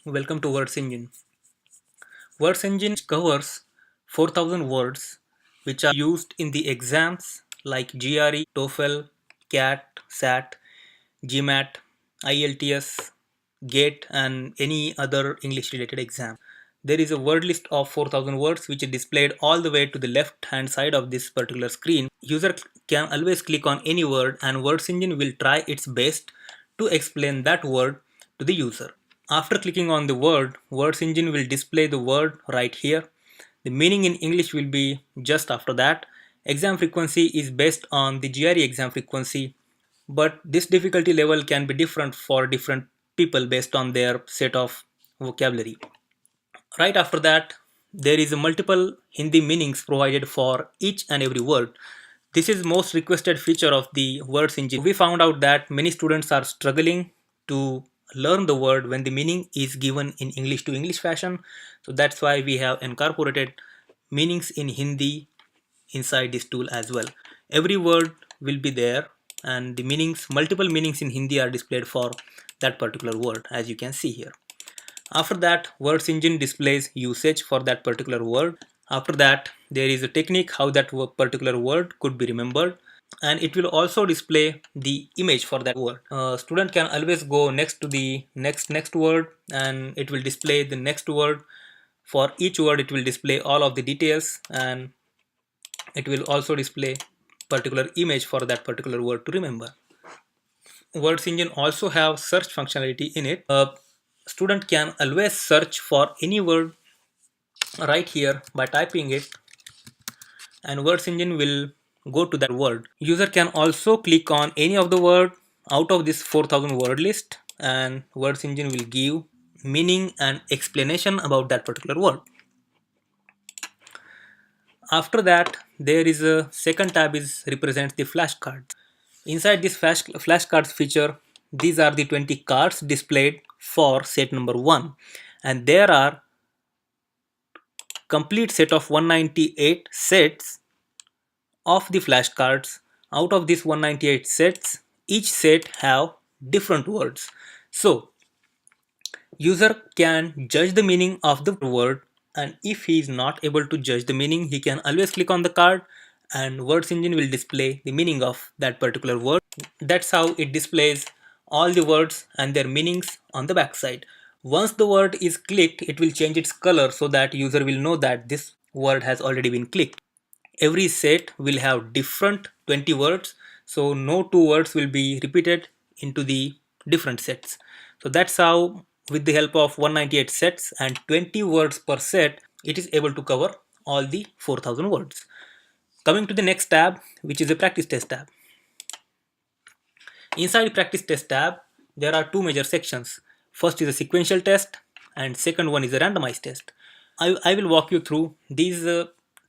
Welcome to Wordsengine. Wordsengine covers 4,000 words which are used in the exams like GRE, TOEFL, CAT, SAT, GMAT, IELTS, GATE, and any other English related exam. There is a word list of 4,000 words which is displayed all the way to the left hand side of this particular screen. User can always click on any word and Wordsengine will try its best to explain that word to the user. After clicking on the word, Wordsengine will display the word right here. The meaning in English will be just after that. Exam frequency is based on the GRE exam frequency, but this difficulty level can be different for different people based on their set of vocabulary. Right after that, there is a multiple Hindi meanings provided for each and every word. This is most requested feature of the Wordsengine. We found out that many students are struggling to learn the word when the meaning is given in English to English fashion. So that's why we have incorporated meanings in Hindi inside this tool as well. Every word will be there and the meanings, multiple meanings in Hindi are displayed for that particular word, as you can see here. After that, Wordsengine displays usage for that particular word. After that, there is a technique how that particular word could be remembered, and it will also display the image for that word. Student can always go next to the next word and it will display the next word. For each word it will display all of the details and it will also display particular image for that particular word to remember. Wordsengine also have search functionality in it. A student can always search for any word right here by typing it and Wordsengine will go to that word. User can also click on any of the word out of this 4,000 word list and Wordsengine will give meaning and explanation about that particular word. After that, there is a second tab is represents the flashcards. Inside this flashcards feature, these are the 20 cards displayed for set number 1 and there are complete set of 198 sets of the flashcards. Out of these 198 sets, each set have different words. So user can judge the meaning of the word and if he is not able to judge the meaning, he can always click on the card and Wordsengine will display the meaning of that particular word. That's how it displays all the words and their meanings on the back side. Once the word is clicked, it will change its color so that user will know that this word has already been clicked. Every set will have different 20 words, so no two words will be repeated into the different sets. So that's how with the help of 198 sets and 20 words per set, it is able to cover all the 4,000 words. Coming to the next tab, which is the practice test tab. Inside practice test tab, there are two major sections. First is a sequential test and second one is a randomized test. I will walk you through these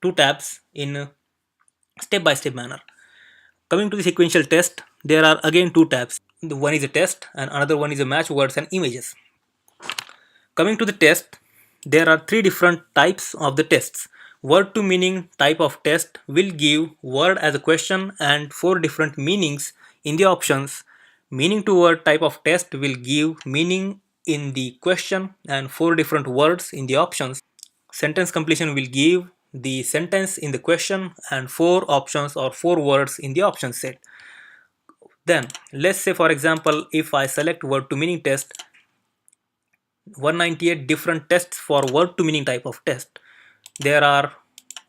two tabs in step-by-step manner. Coming to the sequential test, there are again two tabs. The one is a test and another one is a match words and images. Coming to the test, there are three different types of the tests. Word to meaning type of test will give word as a question and four different meanings in the options. Meaning to word type of test will give meaning in the question and four different words in the options. Sentence completion will give the sentence in the question and four options or four words in the option set. Then let's say for example, if I select word to meaning test, 198 different tests for word to meaning type of test. There are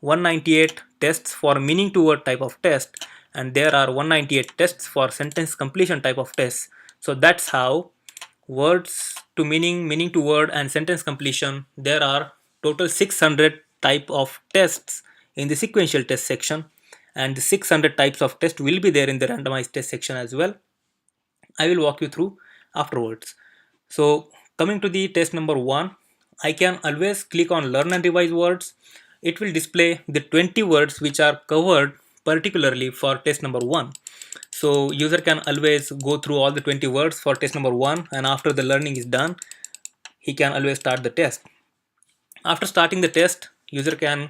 198 tests for meaning to word type of test and there are 198 tests for sentence completion type of test. So that's how words to meaning, meaning to word and sentence completion, there are total 600 type of tests in the sequential test section and the 600 types of tests will be there in the randomized test section as well. I will walk you through afterwards. So coming to the test number 1, I can always click on learn and revise words. It will display the 20 words which are covered particularly for test number 1. So user can always go through all the 20 words for test number 1 and after the learning is done, he can always start the test. After starting the test, user can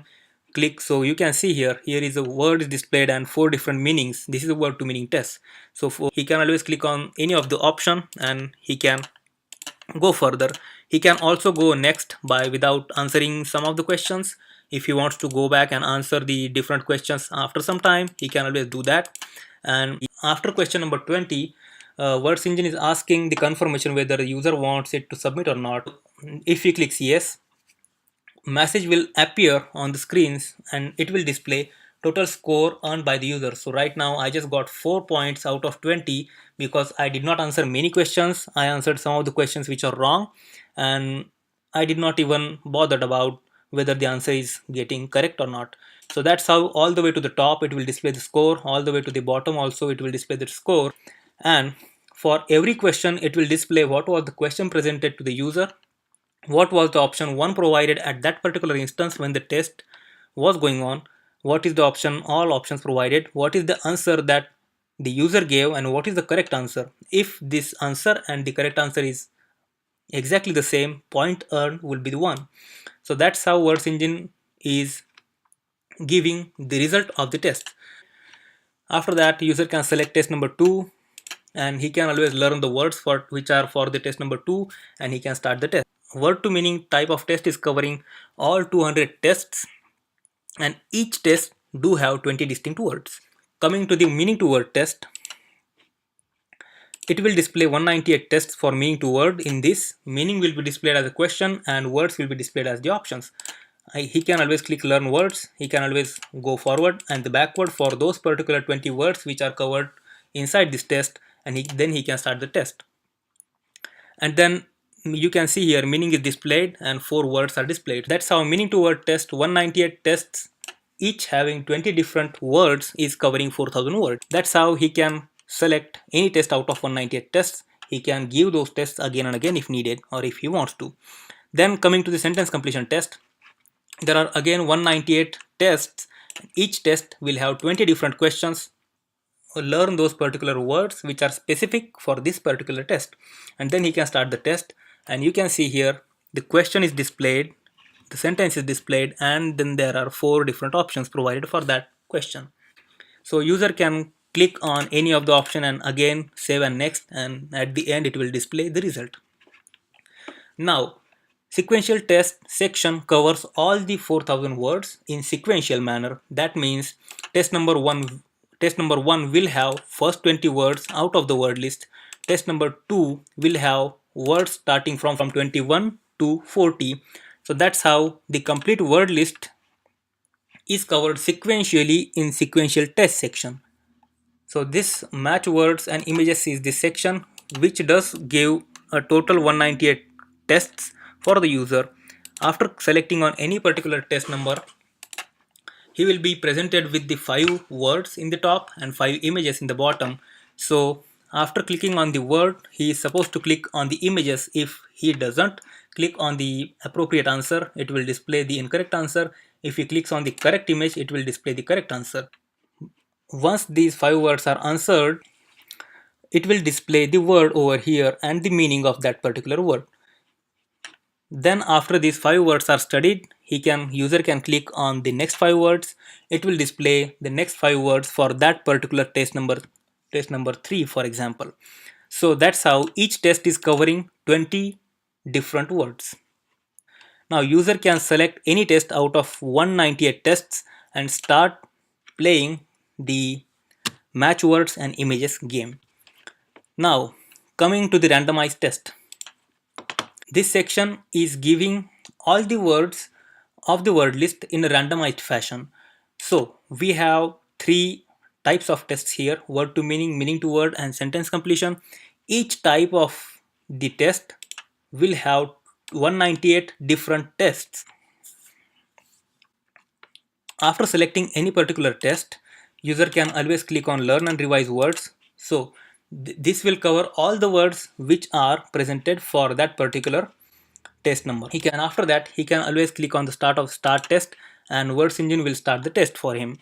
click, so you can see here is a word displayed and four different meanings. This is a word to meaning test. So he can always click on any of the option and he can go further. He can also go next by without answering some of the questions. If he wants to go back and answer the different questions after some time, he can always do that. And after question number 20, Wordsengine is asking the confirmation whether the user wants it to submit or not. If he clicks yes, message will appear on the screens and it will display total score earned by the user. So right now I just got 4 points out of 20 because I did not answer many questions. I answered some of the questions which are wrong, and I did not even bothered about whether the answer is getting correct or not. So that's how all the way to the top it will display the score, all the way to the bottom also it will display the score, and for every question it will display what was the question presented to the user, what was the option 1 provided at that particular instance when the test was going on, what is the option all options provided, what is the answer that the user gave, and what is the correct answer. If this answer and the correct answer is exactly the same, point earned will be the one. So that's how Wordsengine is giving the result of the test. After that, user can select test number 2 and he can always learn the words for which are for the test number 2, and he can start the test. Word to meaning type of test is covering all 200 tests, and each test do have 20 distinct words. Coming to the meaning to word test, it will display 198 tests for meaning to word. In this, meaning will be displayed as a question and words will be displayed as the options. He can always click learn words, he can always go forward and the backward for those particular 20 words which are covered inside this test, and then he can start the test. And then you can see here meaning is displayed and 4 words are displayed. That's how meaning to word test 198 tests, each having 20 different words, is covering 4000 words. That's how he can select any test out of 198 tests. He can give those tests again and again if needed or if he wants to. Then coming to the sentence completion test, there are again 198 tests. Each test will have 20 different questions. Learn those particular words which are specific for this particular test, and then he can start the test. And you can see here the question is displayed, the sentence is displayed, and then there are 4 different options provided for that question. So user can click on any of the option and again save and next, and at the end it will display the result. Now, sequential test section covers all the 4000 words in sequential manner. That means test number 1 will have first 20 words out of the word list. Test number 2 will have words starting from 21 to 40. So that's how the complete word list is covered sequentially in sequential test section. So this match words and images is the section which does give a total 198 tests for the user. After selecting on any particular test number, he will be presented with the 5 words in the top and 5 images in the bottom. So after clicking on the word, he is supposed to click on the images. If he doesn't click on the appropriate answer, it will display the incorrect answer. If he clicks on the correct image, it will display the correct answer. Once these 5 words are answered, it will display the word over here and the meaning of that particular word. Then after these 5 words are studied, user can click on the next 5 words. It will display the next 5 words for that particular test number 3 for example. So that's how each test is covering 20 different words. Now user can select any test out of 198 tests and start playing the match words and images game. Now coming to the randomized test. This section is giving all the words of the word list in a randomized fashion. So we have 3 types of tests here: word to meaning, meaning to word, and sentence completion. Each type of the test will have 198 different tests. After selecting any particular test, user can always click on learn and revise words. So this will cover all the words which are presented for that particular test number. After that he can always click on the start test, and Wordsengine will start the test for him.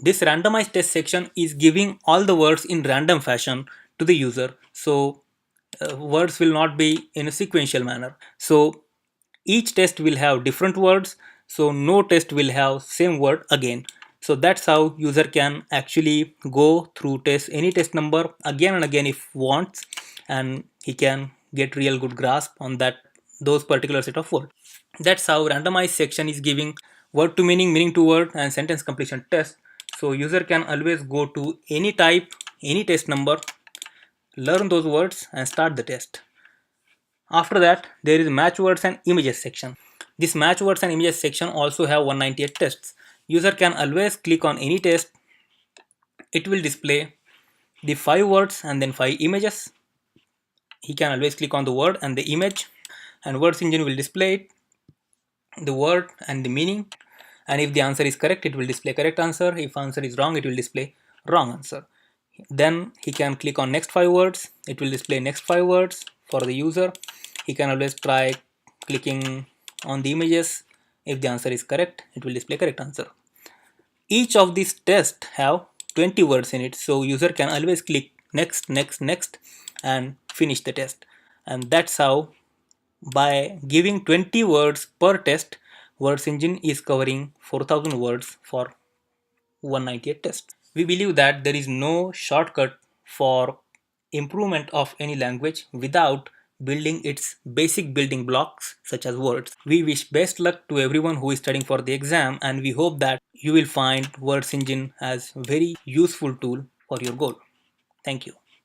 This randomized test section is giving all the words in random fashion to the user. So words will not be in a sequential manner. So each test will have different words, so no test will have same word again. So that's how user can actually go through any test number again and again if wants, and he can get real good grasp on those particular set of words. That's how randomized section is giving word to meaning, meaning to word, and sentence completion test. So user can always go to any type, any test number, learn those words and start the test. After that, there is match words and images section. This match words and images section also have 198 tests. User can always click on any test. It will display the 5 words and then 5 images. He can always click on the word and the image, and Wordsengine will display the word and the meaning. And if the answer is correct, it will display correct answer. If answer is wrong, it will display wrong answer. Then he can click on next 5 words. It will display next 5 words for the user. He can always try clicking on the images. If the answer is correct, it will display correct answer. Each of these tests have 20 words in it, so user can always click next, next, next and finish the test. And that's how, by giving 20 words per test, Wordsengine is covering 4000 words for 198 tests. We believe that there is no shortcut for improvement of any language without building its basic building blocks such as words. We wish best luck to everyone who is studying for the exam, and we hope that you will find Wordsengine as a very useful tool for your goal. Thank you.